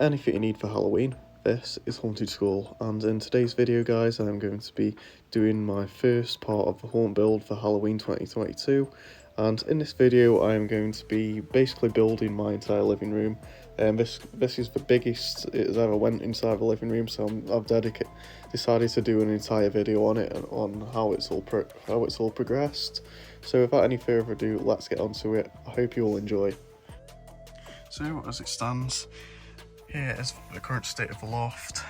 anything you need for Halloween. This is Haunted School, and in today's video guys I'm going to be doing my first part of the haunt build for Halloween 2022, and in this video I am going to be basically building my entire living room. This is the biggest it has ever went inside the living room, so I've decided to do an entire video on it and on how it's all progressed. So without any further ado, let's get onto it. I hope you all enjoy. So as it stands, here is the current state of the loft.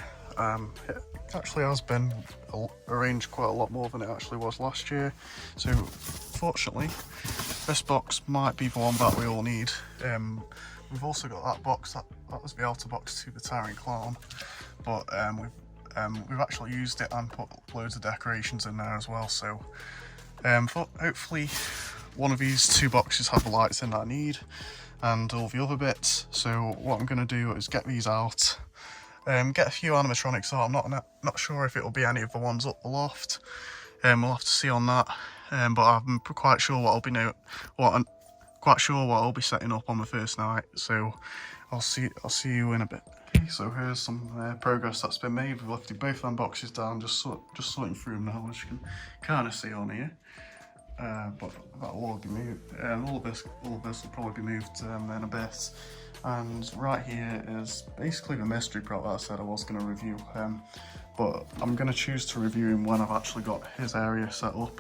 It actually has been arranged quite a lot more than it actually was last year. So fortunately, this box might be the one that we all need. We've also got that box, that was the outer box to the Towering Clown, but we've actually used it and put loads of decorations in there as well. So hopefully one of these two boxes have the lights in that I need and all the other bits. So what I'm going to do is get these out, get a few animatronics out. I'm not sure if it'll be any of the ones up the loft. We'll have to see on that. But I'm quite sure what I'll be setting up on the first night. So I'll see you in a bit. Okay, so here's some progress that's been made. We've lifted both them boxes down, just sorting through them now, as you can kind of see on here. But that'll all be moved. All of this will probably be moved in a bit. And right here is basically the mystery prop that I said I was going to review. But I'm going to choose to review him when I've actually got his area set up.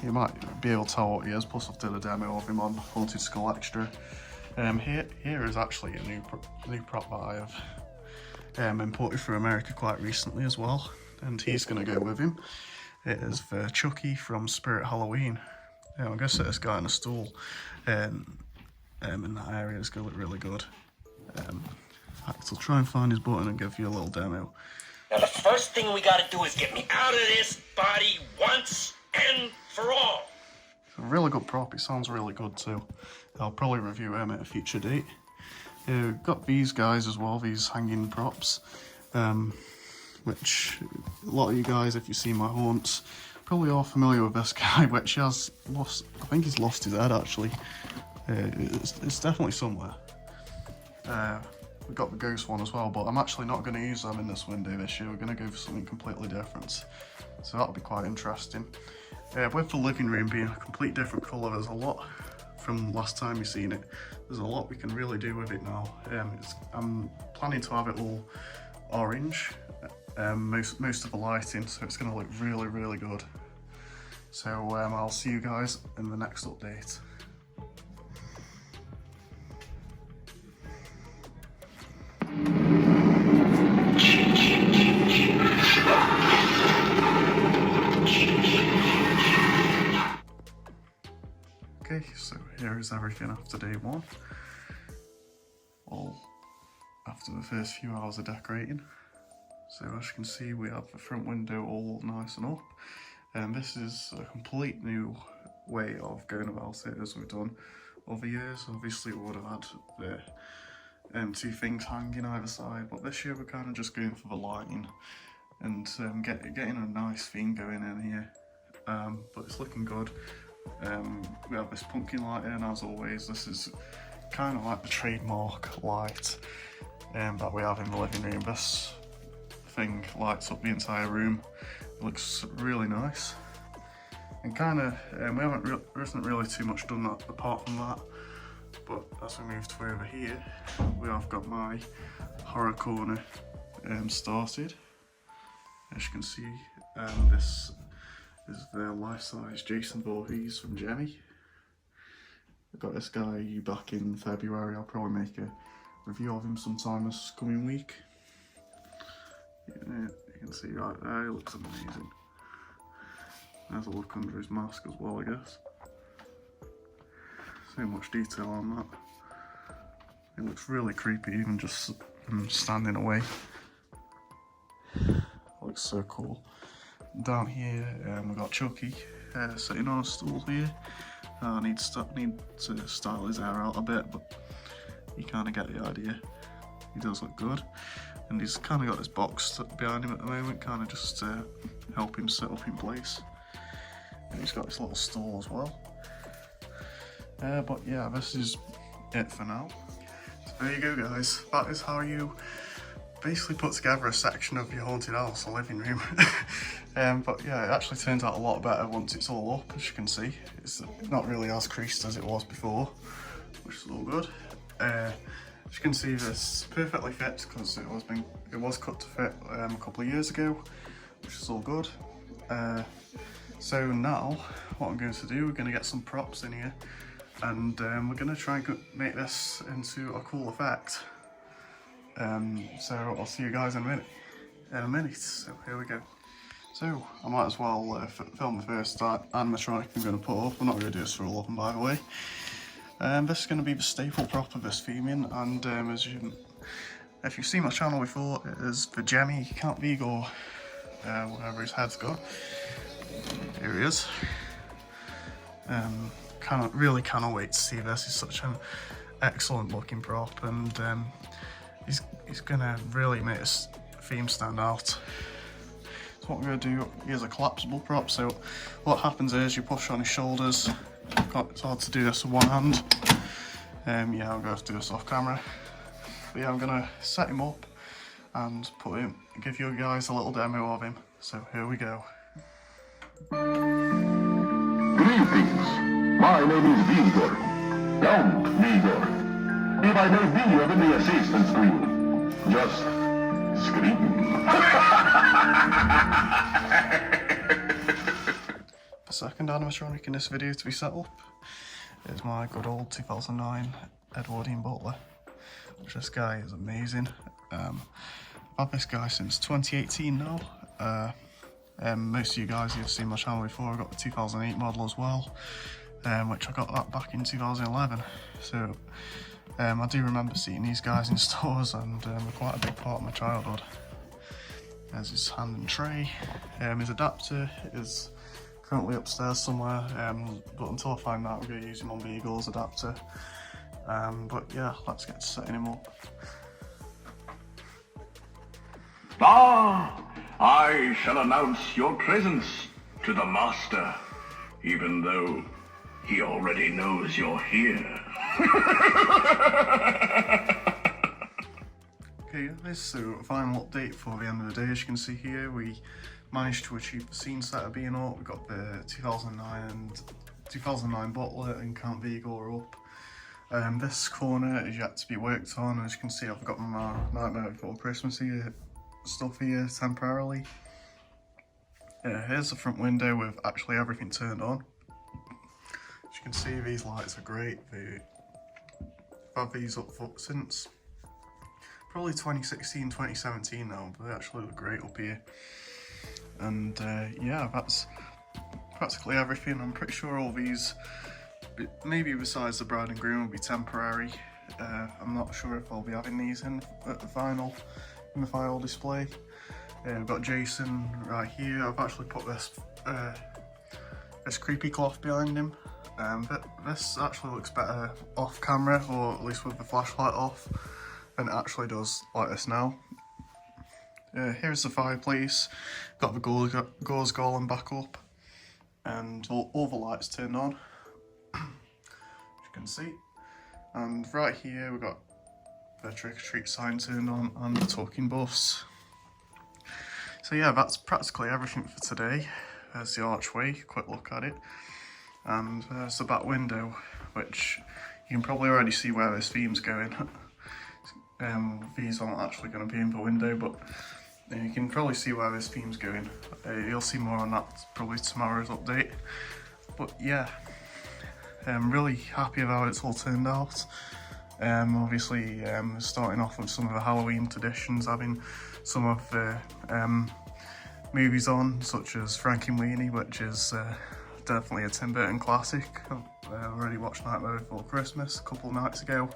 You might be able to tell what he is. Plus, I've did a demo of him on Haunted School Extra. Here is actually a new prop that I have imported from America quite recently as well, and he's going to go with him. It is the Chucky from Spirit Halloween. I'm going to set this guy on a stool in that area. It's going to look really good. I'll try and find his button and give you a little demo. Now the first thing we got to do is get me out of this body once and for all. It's a really good prop. It sounds really good too. I'll probably review him at a future date. We've got these guys as well, these hanging props. Which a lot of you guys, if you see my haunts, probably are familiar with this guy, which he has lost. I think he's lost his head actually. It's definitely somewhere. We've got the ghost one as well, but I'm actually not going to use them in this window this year. We're going to go for something completely different, so that'll be quite interesting. With the living room being a complete different colour, there's a lot from last time you've seen it. There's a lot we can really do with it now. I'm planning to have it all orange. Most of the lighting, so it's going to look really, really good. So I'll see you guys in the next update. Okay, so here is everything after day one. All after the first few hours of decorating. So as you can see, we have the front window all nice and up, and this is a complete new way of going about it as we've done over years. Obviously we would have had the two things hanging either side, but this year we're kind of just going for the lighting and getting a nice theme going in here. But it's looking good. We have this pumpkin light in, as always. This is kind of like the trademark light that we have in the living room. This thing lights up the entire room. It looks really nice, and kind of there isn't really too much done that apart from that. But as we move to over here, we have got my horror corner started. As you can see, this is the life-size Jason Voorhees from Jenny. I got this guy back in February. I'll probably make a review of him sometime this coming week. Yeah, you can see right there, he looks amazing. There's a look under his mask as well, I guess. So much detail on that. It looks really creepy, even just standing away. Looks so cool. Down here, we've got Chucky sitting on a stool here. I need to style his hair out a bit, but you kind of get the idea. He does look good. And he's kind of got this box behind him at the moment, kind of just to help him sit up in place. And he's got this little stool as well. But yeah, this is it for now. So there you go guys, that is how you basically put together a section of your haunted house, a living room. But yeah, it actually turns out a lot better once it's all up, as you can see. It's not really as creased as it was before, which is all good. As you can see, this perfectly fits because it was cut to fit a couple of years ago, which is all good. So now, what I'm going to do, we're going to get some props in here, and we're going to try and make this into a cool effect. So I'll see you guys in a minute. So here we go. So I might as well film the first animatronic I'm going to put up. I'm not going to do this for all of them, by the way. This is going to be the staple prop of this theming, and if you've seen my channel before, it is the Jemmy Count Vigor, whatever his head's got. Here he is. Really cannot wait to see this. He's such an excellent looking prop, and he's gonna really make this theme stand out. So what we're gonna do, here's a collapsible prop. So what happens is you push on his shoulders. It's hard to do this with one hand. Yeah, I'm gonna have to do this off camera. But yeah, I'm gonna set him up and give you guys a little demo of him. So here we go. Greetings. My name is Vigor. Count Vigor. If I may be of any assistance to you, just scream. The second animatronic in this video to be set up is my good old 2009 Edwardian Butler, which this guy is amazing. I've had this guy since 2018 now. Most of you guys have seen my channel before. I got the 2008 model as well, which I got that back in 2011. So I do remember seeing these guys in stores, and they're quite a big part of my childhood. There's his hand and tray. His adapter is currently upstairs somewhere, but until I find that, we're going to use him on Beagle's adapter. But yeah, let's get to setting him up. Ah, I shall announce your presence to the master, even though he already knows you're here. Okay, this is a final update for the end of the day. As you can see here, we managed to achieve the scene setter being up. We got the 2009 Butler and Count Vigor up. This corner is yet to be worked on. As you can see, I've got my Nightmare Before Christmas here stuff here temporarily. Here's the front window with actually everything turned on. As you can see, these lights are great. I've had these up for since probably 2016, 2017 now, but they actually look great up here. And yeah, that's practically everything. I'm pretty sure all these, maybe besides the bride and groom, will be temporary. I'm not sure if I'll be having these in at the final display. We've got Jason right here. I've actually put this creepy cloth behind him. But this actually looks better off camera, or at least with the flashlight off, than it actually does like this now. Here's the fireplace. Got the gauze golem back up, and all the lights turned on, as you can see. And right here we've got the trick or treat sign turned on and the talking bus. So yeah, that's practically everything for today. There's the archway, quick look at it. And there's the back window, which you can probably already see where this theme's going. These aren't actually going to be in the window, but you can probably see where this theme's going. You'll see more on that probably tomorrow's update. But yeah, I'm really happy with how it's all turned out. Obviously, starting off with some of the Halloween traditions, having some of the movies on, such as Frankenweenie, which is definitely a Tim Burton classic. I've already watched Nightmare Before Christmas a couple of nights ago,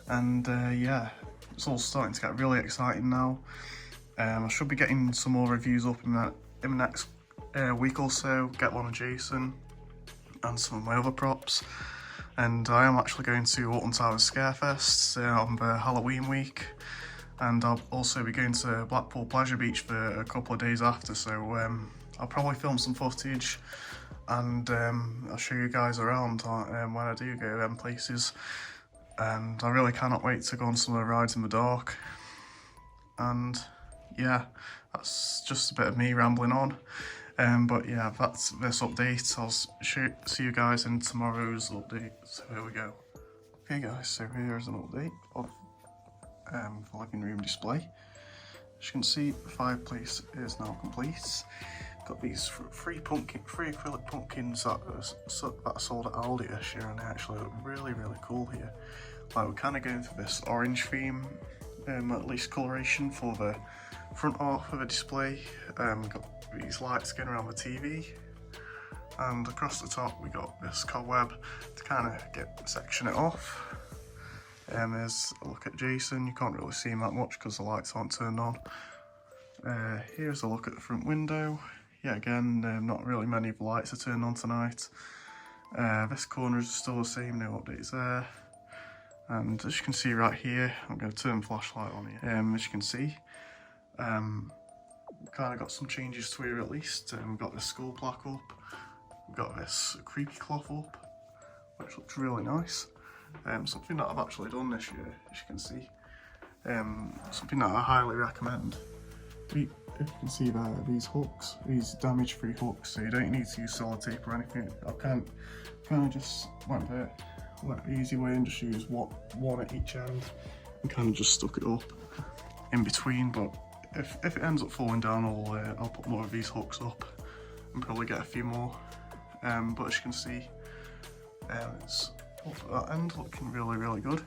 and yeah, it's all starting to get really exciting now. I should be getting some more reviews up in the next week or so. Get one of Jason and some of my other props, and I am actually going to Alton Towers Scarefest on the Halloween week, and I'll also be going to Blackpool Pleasure Beach for a couple of days after, so I'll probably film some footage, and I'll show you guys around when I do go to them places. and I really cannot wait to go on some of the rides in the dark. And yeah, that's just a bit of me rambling on. But yeah, that's this update. I'll see you guys in tomorrow's update. So here we go. Okay guys, so here's an update of the living room display. As you can see, the fireplace is now complete. Got these three acrylic pumpkins that I sold at Aldi this year, and they actually look really cool here. Like, we're kind of going for this orange theme, at least coloration for the front half of the display. Got these lights going around the TV, and across the top we got this cobweb to kind of section it off. There's a look at Jason. You can't really see him that much because the lights aren't turned on. Here's a look at the front window. Yeah, again, not really many of the lights are turned on tonight. This corner is still the same, no updates there. And as you can see right here, I'm going to turn the flashlight on here. As you can see, kind of got some changes to here at least. We've got this skull plaque up. We've got this creepy cloth up, which looks really nice. Something that I've actually done this year, as you can see. Something that I highly recommend. If you can see there, these hooks, these damage-free hooks, so you don't need to use sellotape or anything. I kind of just went the easy way and just used one at each end and kind of just stuck it up in between. But if it ends up falling down, I'll put more of these hooks up and probably get a few more. But as you can see, it's up at that end looking really good.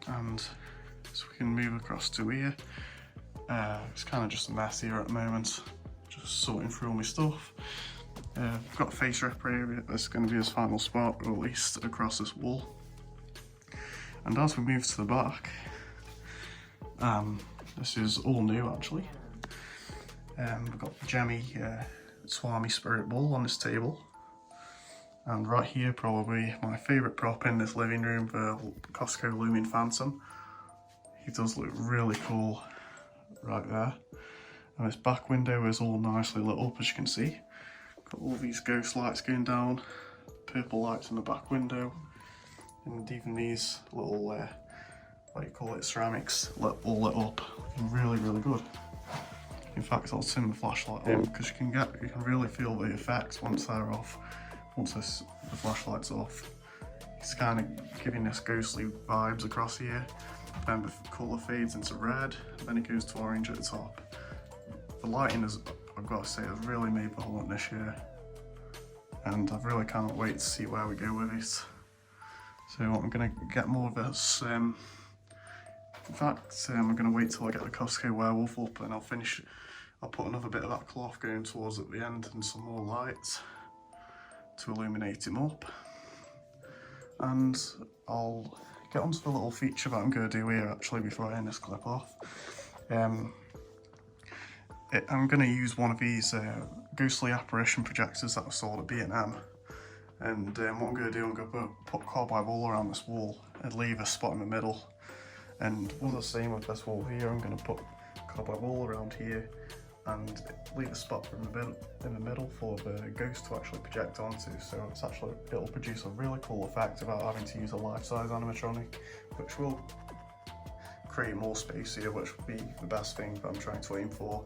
And so we can move across to here. It's kind of just a mess here at the moment, just sorting through all my stuff. I've got a face rep area that's going to be his final spot, or at least across this wall. And as we move to the back, this is all new actually. We've got the Gemmy Swami Spirit Ball on this table. And right here, probably my favourite prop in this living room, the Costco Looming Phantom. He does look really cool right there. And this back window is all nicely lit up, as you can see. Got all these ghost lights going down, purple lights in the back window, and even these little, what you call it, ceramics, all lit up, looking really good. In fact, I'll turn the flashlight on because you can really feel the effects once they're off. Once the flashlight's off, it's kind of giving this ghostly vibes across here. Then the colour fades into red, then it goes to orange at the top. The lighting is, I've got to say, has really made the haunt this year, and I really cannot wait to see where we go with it. So I'm going to get more of this. In fact, I'm going to wait till I get the Costco werewolf up, and I'll put another bit of that cloth going towards at the end and some more lights to illuminate him up. And I'll get onto the little feature that I'm going to do here actually before I end this clip off. I'm going to use one of these ghostly apparition projectors that I sold at B&M. And what I'm going to do, I'm going to put cobweb all around this wall and leave a spot in the middle. And what the same with this wall here, I'm going to put cobweb all around here and leave a spot in the middle for the ghost to actually project onto. So it'll produce a really cool effect without having to use a life-size animatronic, which will create more space here, which will be the best thing that I'm trying to aim for.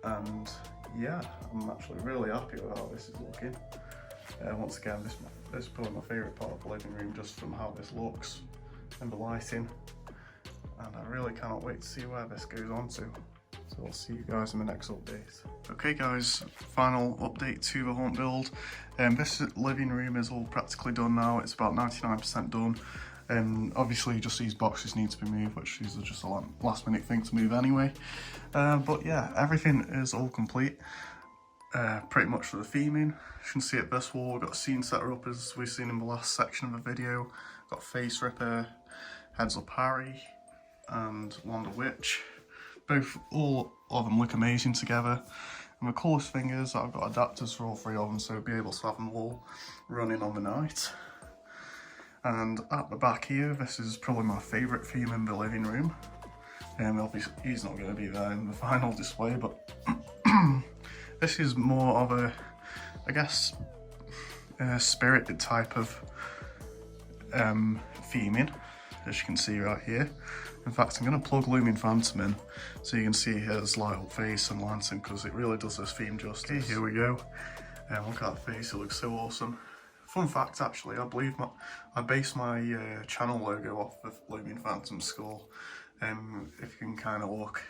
And yeah, I'm actually really happy with how this is looking. Once again, this is probably my favourite part of the living room, just from how this looks and the lighting. And I really cannot wait to see where this goes on to. So I'll see you guys in the next update. Okay guys, final update to the haunt build. This living room is all practically done now. It's about 99% done. Obviously just these boxes need to be moved, which is just a last minute thing to move anyway. But yeah, everything is all complete. Pretty much for the theming. You can see at this wall, we've got a scene setter up as we've seen in the last section of the video. Got Face Ripper, Heads Up Harry, and Wanda Witch. All of them look amazing together. And the coolest thing is that I've got adapters for all three of them, so I'll be able to have them all running on the night. And at the back here, this is probably my favourite theme in the living room. Obviously he's not going to be there in the final display, but this is more of a, I guess, spirited type of theming, as you can see right here. In fact, I'm going to plug Looming Phantom in so you can see his light up face and lantern, because it really does this theme justice. Here we go. Look at that face, it looks so awesome. Fun fact, actually, I believe I based my channel logo off of Looming Phantom's skull. If you can kind of look.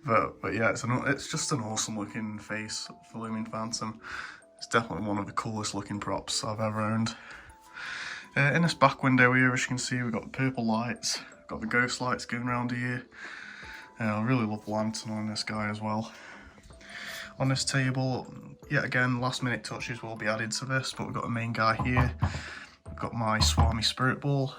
but yeah, it's just an awesome looking face for Looming Phantom. It's definitely one of the coolest looking props I've ever owned. In this back window here, as you can see, we've got the purple lights, got the ghost lights going around here. I really love the lantern on this guy as well. On this table, yet again, last minute touches will be added to this, but we've got the main guy here. We've got my Swami Spirit Ball.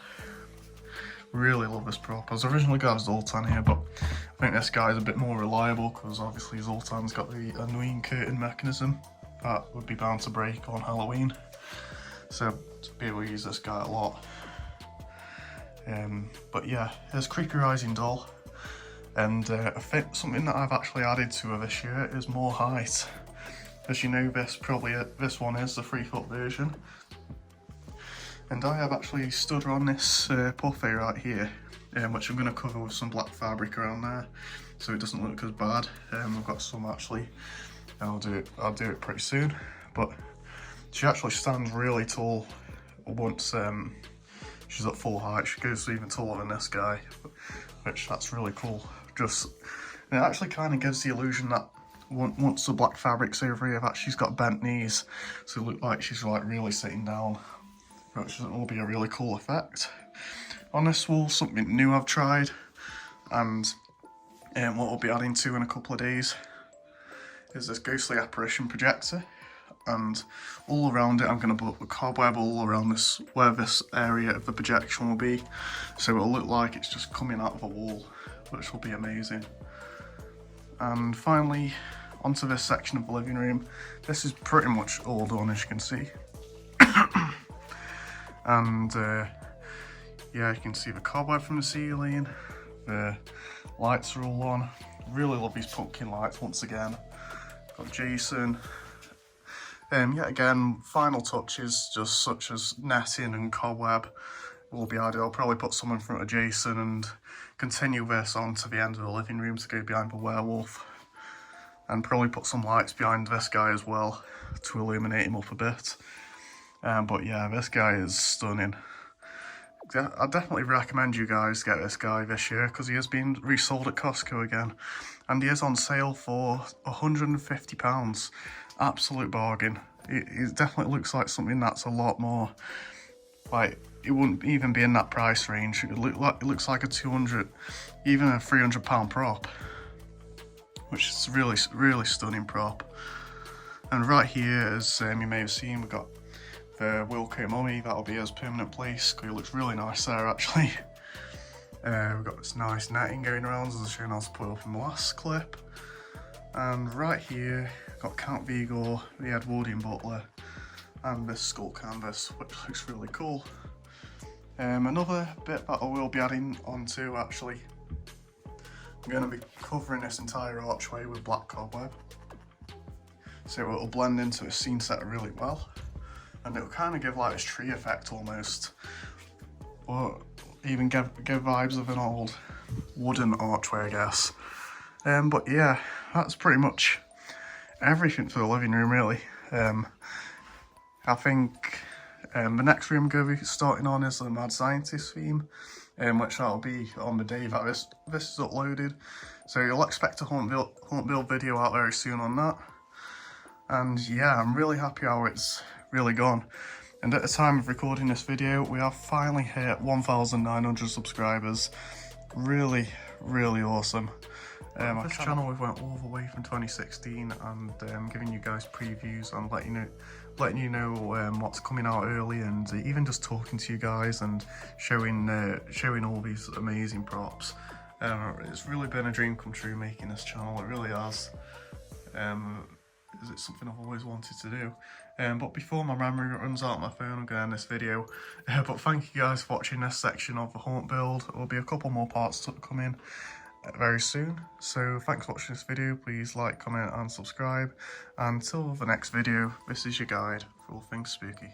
Really love this prop. I was originally got Zoltan here, but I think this guy is a bit more reliable, because obviously Zoltan's got the annoying curtain mechanism that would be bound to break on Halloween. So to be able to use this guy a lot. But yeah, there's Creepy Rising Doll, and I think something that I've actually added to her this year is more height. As you know, this one is the 3-foot version, and I have actually stood her on this puffy right here, which I'm going to cover with some black fabric around there, so it doesn't look as bad. I've got some actually. I'll do it pretty soon, but she actually stands really tall once she's at full height. She goes even taller than this guy, that's really cool. It actually kind of gives the illusion that once the black fabric's over here, that she's got bent knees, so it looks like she's like really sitting down, which will be a really cool effect. On this wall, something new I've tried, and what I'll be adding to in a couple of days is this ghostly apparition projector. And all around it, I'm going to put a cobweb all around this, where this area of the projection will be, so it'll look like it's just coming out of a wall, which will be amazing. And finally, onto this section of the living room. This is pretty much all done, as you can see. And yeah, you can see the cobweb from the ceiling, the lights are all on. Really love these pumpkin lights once again. Got Jason. Yet again, final touches, just such as netting and cobweb, will be added. I'll probably put some in front of Jason and continue this on to the end of the living room to go behind the werewolf. And probably put some lights behind this guy as well to illuminate him up a bit. But yeah, this guy is stunning. I definitely recommend you guys get this guy this year, because he is being resold at Costco again. And he is on sale for £150. Absolute bargain. It definitely looks like something that's a lot more, like, it wouldn't even be in that price range. It looks like a 200, even a £300 prop, which is really stunning prop. And right here, as you may have seen, we've got the Wilco mummy. That'll be his permanent place, because he looks really nice there actually. We've got this nice netting going around, as I was showing how to put up in the last clip. And right here, got Count Vigor, the Edwardian Butler, and this skull canvas, which looks really cool. Another bit that I will be adding onto, actually, I'm going to be covering this entire archway with black cobweb, so it'll blend into a scene set really well, and it'll kind of give like this tree effect almost, or even give vibes of an old wooden archway, I guess. But yeah, that's pretty much everything for the living room, really. I think the next room I'm going to be starting on is the Mad Scientist theme, which that'll be on the day that this is uploaded. So you'll expect a Haunt Build video out very soon on that. And yeah, I'm really happy how it's really gone. And at the time of recording this video, we have finally hit 1,900 subscribers. Really awesome. This channel we've went all the way from 2016, and giving you guys previews and letting you know what's coming out early, and even just talking to you guys and showing all these amazing props. It's really been a dream come true making this channel. It really has. It's something I've always wanted to do. But before my memory runs out on my phone, I'm going to end this video. But thank you guys for watching this section of the Haunt build. There will be a couple more parts to come in very soon. So thanks for watching this video. Please like, comment and subscribe. And until the next video, this is your guide for all things spooky.